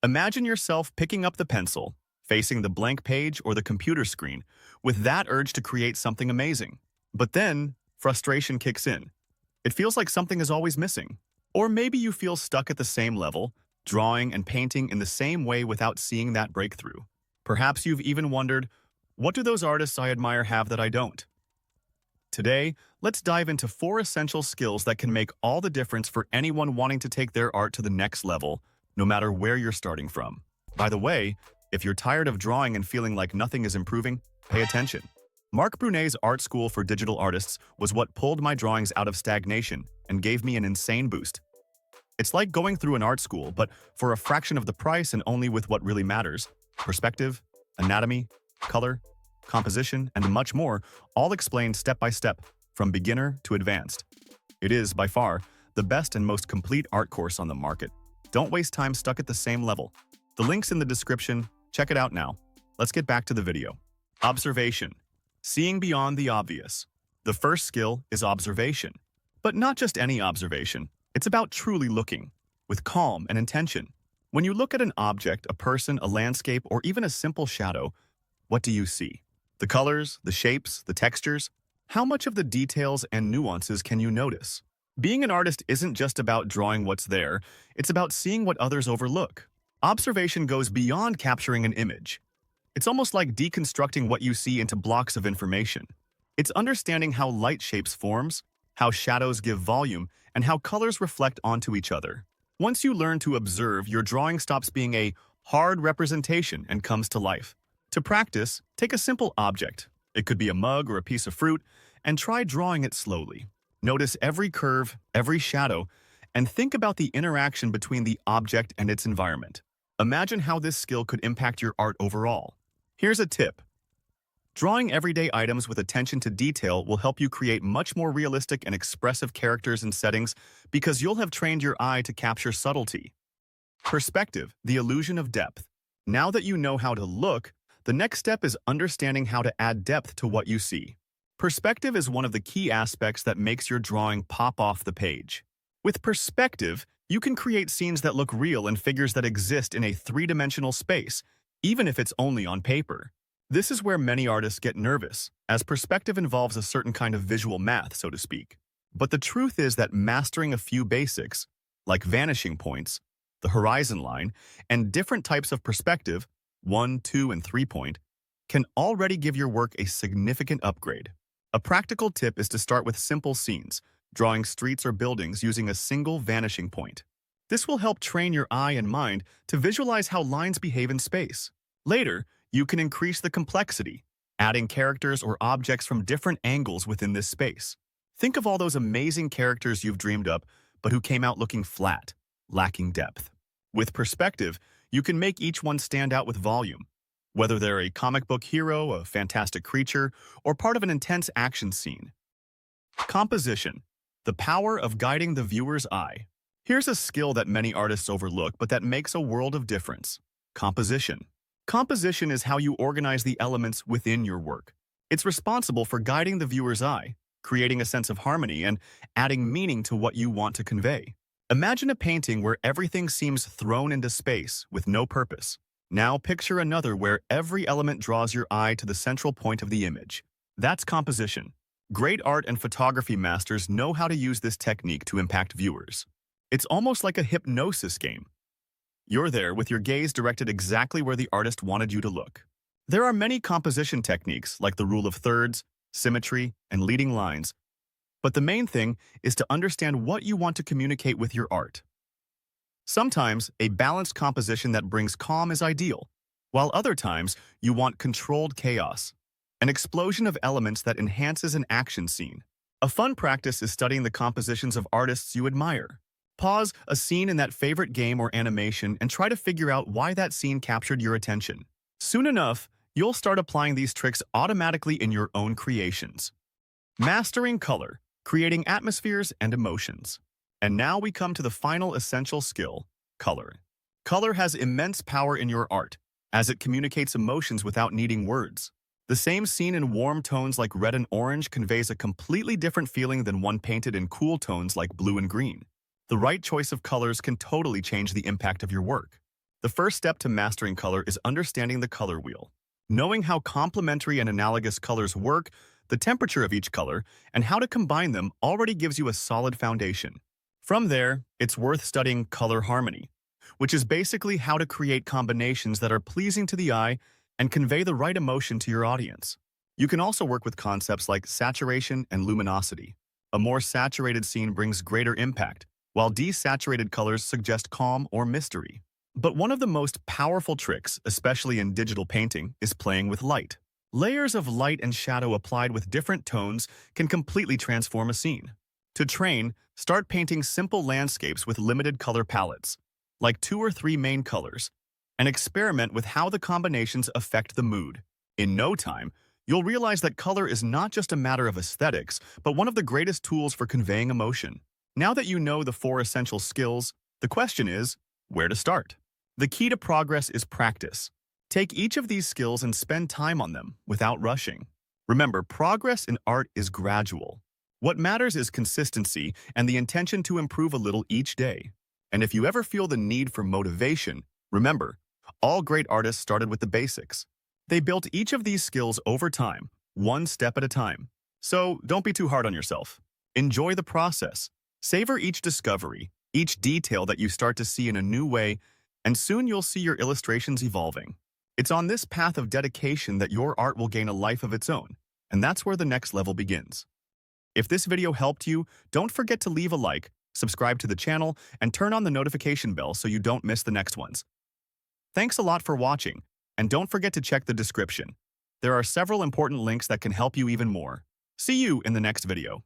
Imagine yourself picking up the pencil, facing the blank page or the computer screen, with that urge to create something amazing. But then, frustration kicks in. It feels like something is always missing. Or maybe you feel stuck at the same level, drawing and painting in the same way without seeing that breakthrough. Perhaps you've even wondered, what do those artists I admire have that I don't? Today, let's dive into 4 essential skills that can make all the difference for anyone wanting to take their art to the next level, no matter where you're starting from. By the way, if you're tired of drawing and feeling like nothing is improving, pay attention. Mark Brunet's Art School for Digital Artists was what pulled my drawings out of stagnation and gave me an insane boost. It's like going through an art school, but for a fraction of the price and only with what really matters: perspective, anatomy, color, composition, and much more, all explained step by step, from beginner to advanced. It is, by far, the best and most complete art course on the market. Don't waste time stuck at the same level. The link's in the description. Check it out now. Let's get back to the video. Observation. Seeing beyond the obvious. The first skill is observation. But not just any observation. It's about truly looking, with calm and intention. When you look at an object, a person, a landscape, or even a simple shadow, what do you see? The colors, the shapes, the textures? How much of the details and nuances can you notice? Being an artist isn't just about drawing what's there, it's about seeing what others overlook. Observation goes beyond capturing an image. It's almost like deconstructing what you see into blocks of information. It's understanding how light shapes forms, how shadows give volume, and how colors reflect onto each other. Once you learn to observe, your drawing stops being a hard representation and comes to life. To practice, take a simple object. It could be a mug or a piece of fruit, and try drawing it slowly. Notice every curve, every shadow, and think about the interaction between the object and its environment. Imagine how this skill could impact your art overall. Here's a tip. Drawing everyday items with attention to detail will help you create much more realistic and expressive characters and settings because you'll have trained your eye to capture subtlety. Perspective, the illusion of depth. Now that you know how to look, the next step is understanding how to add depth to what you see. Perspective is one of the key aspects that makes your drawing pop off the page. With perspective, you can create scenes that look real and figures that exist in a 3-dimensional space, even if it's only on paper. This is where many artists get nervous, as perspective involves a certain kind of visual math, so to speak. But the truth is that mastering a few basics, like vanishing points, the horizon line, and different types of perspective, 1, 2, and 3 point, can already give your work a significant upgrade. A practical tip is to start with simple scenes, drawing streets or buildings using a single vanishing point. This will help train your eye and mind to visualize how lines behave in space. Later, you can increase the complexity, adding characters or objects from different angles within this space. Think of all those amazing characters you've dreamed up, but who came out looking flat, lacking depth. With perspective, you can make each one stand out with volume. Whether they're a comic book hero, a fantastic creature, or part of an intense action scene. Composition, the power of guiding the viewer's eye. Here's a skill that many artists overlook, but that makes a world of difference. Composition. Composition is how you organize the elements within your work. It's responsible for guiding the viewer's eye, creating a sense of harmony, and adding meaning to what you want to convey. Imagine a painting where everything seems thrown into space with no purpose. Now picture another where every element draws your eye to the central point of the image. That's composition. Great art and photography masters know how to use this technique to impact viewers. It's almost like a hypnosis game. You're there with your gaze directed exactly where the artist wanted you to look. There are many composition techniques like the rule of thirds, symmetry, and leading lines, but the main thing is to understand what you want to communicate with your art. Sometimes, a balanced composition that brings calm is ideal, while other times, you want controlled chaos, an explosion of elements that enhances an action scene. A fun practice is studying the compositions of artists you admire. Pause a scene in that favorite game or animation and try to figure out why that scene captured your attention. Soon enough, you'll start applying these tricks automatically in your own creations. Mastering color, creating atmospheres and emotions. And now we come to the final essential skill, color. Color has immense power in your art, as it communicates emotions without needing words. The same scene in warm tones like red and orange conveys a completely different feeling than one painted in cool tones like blue and green. The right choice of colors can totally change the impact of your work. The first step to mastering color is understanding the color wheel. Knowing how complementary and analogous colors work, the temperature of each color, and how to combine them already gives you a solid foundation. From there, it's worth studying color harmony, which is basically how to create combinations that are pleasing to the eye and convey the right emotion to your audience. You can also work with concepts like saturation and luminosity. A more saturated scene brings greater impact, while desaturated colors suggest calm or mystery. But one of the most powerful tricks, especially in digital painting, is playing with light. Layers of light and shadow applied with different tones can completely transform a scene. To train, start painting simple landscapes with limited color palettes, like 2 or 3 main colors, and experiment with how the combinations affect the mood. In no time, you'll realize that color is not just a matter of aesthetics, but one of the greatest tools for conveying emotion. Now that you know the 4 essential skills, the question is, where to start? The key to progress is practice. Take each of these skills and spend time on them without rushing. Remember, progress in art is gradual. What matters is consistency and the intention to improve a little each day. And if you ever feel the need for motivation, remember, all great artists started with the basics. They built each of these skills over time, one step at a time. So don't be too hard on yourself. Enjoy the process. Savor each discovery, each detail that you start to see in a new way, and soon you'll see your illustrations evolving. It's on this path of dedication that your art will gain a life of its own, and that's where the next level begins. If this video helped you, don't forget to leave a like, subscribe to the channel, and turn on the notification bell so you don't miss the next ones. Thanks a lot for watching, and don't forget to check the description. There are several important links that can help you even more. See you in the next video.